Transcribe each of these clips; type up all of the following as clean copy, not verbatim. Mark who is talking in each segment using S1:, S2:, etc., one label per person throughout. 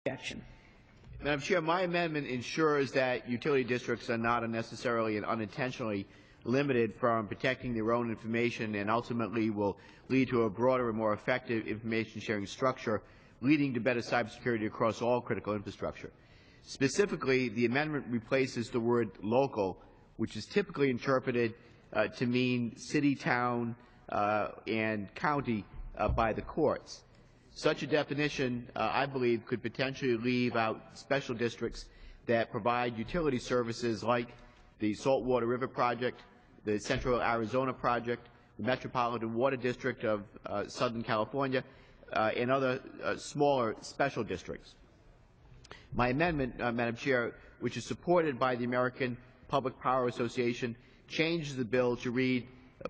S1: Objection.
S2: Madam Chair, my amendment ensures that utility districts are not unnecessarily and unintentionally limited from protecting their own information, and ultimately will lead to a broader and more effective information sharing structure, leading to better cybersecurity across all critical infrastructure. Specifically, the amendment replaces the word local, which is typically interpreted to mean city, town, and county by the courts. Such a definition, I believe, could potentially leave out special districts that provide utility services like the Saltwater River Project, the Central Arizona Project, the Metropolitan Water District of Southern California, and other smaller special districts. My amendment, Madam Chair, which is supported by the American Public Power Association, changes the bill to read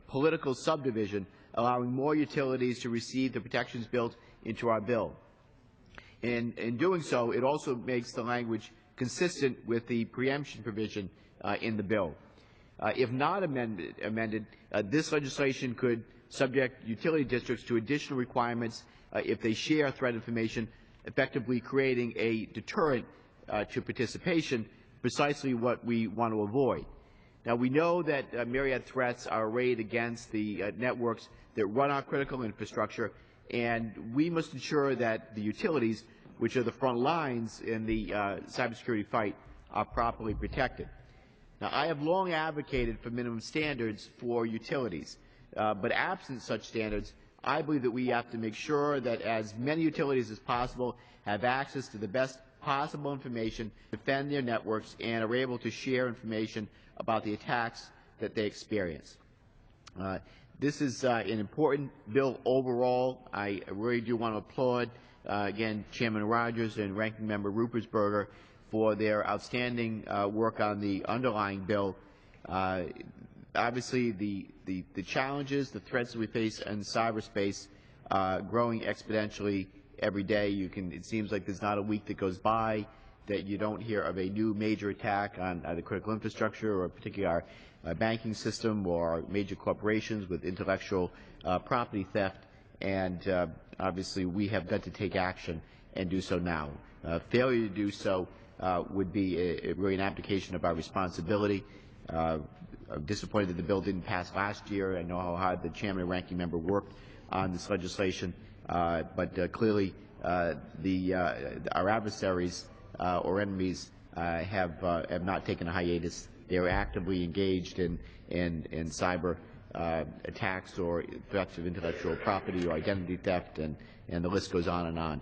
S2: political subdivision, allowing more utilities to receive the protections built into our bill. In doing so, it also makes the language consistent with the preemption provision in the bill. If not amended, this legislation could subject utility districts to additional requirements if they share threat information, effectively creating a deterrent to participation, precisely what we want to avoid. Now, we know that myriad threats are arrayed against the networks that run our critical infrastructure, and we must ensure that the utilities, which are the front lines in the cybersecurity fight, are properly protected. Now, I have long advocated for minimum standards for utilities, but absent such standards, I believe that we have to make sure that as many utilities as possible have access to the best possible information, defend their networks, and are able to share information about the attacks that they experience. This is an important bill overall. I really do want to applaud, again, Chairman Rogers and Ranking Member Ruppersberger for their outstanding work on the underlying bill. Obviously, the challenges, the threats that we face in cyberspace growing exponentially every day. It seems like there's not a week that goes by that you don't hear of a new major attack on the critical infrastructure, or particularly our banking system, or our major corporations with intellectual property theft. And obviously, we have got to take action and do so now. Failure to do so would be really an abdication of our responsibility. I'm disappointed that the bill didn't pass last year. I know how hard the chairman and ranking member worked on this legislation, but clearly our adversaries or enemies have not taken a hiatus. They are actively engaged in cyber attacks or threats of intellectual property or identity theft, and the list goes on and on.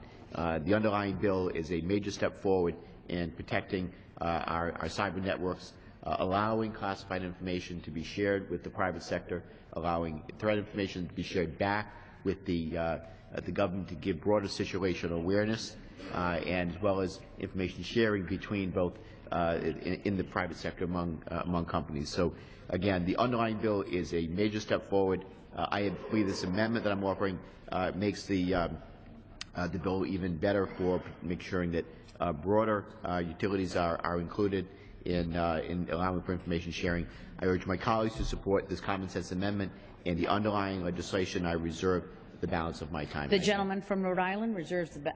S2: The underlying bill is a major step forward in protecting our cyber networks, allowing classified information to be shared with the private sector, allowing threat information to be shared back with the government to give broader situational awareness, and as well as information sharing between both in the private sector among companies. So, again, the underlying bill is a major step forward. I believe this amendment that I'm offering makes the bill even better for ensuring that broader utilities are included in allowing for information sharing. I urge my colleagues to support this common sense amendment and the underlying legislation. I reserve the balance of my time.
S1: The gentleman from Rhode Island reserves the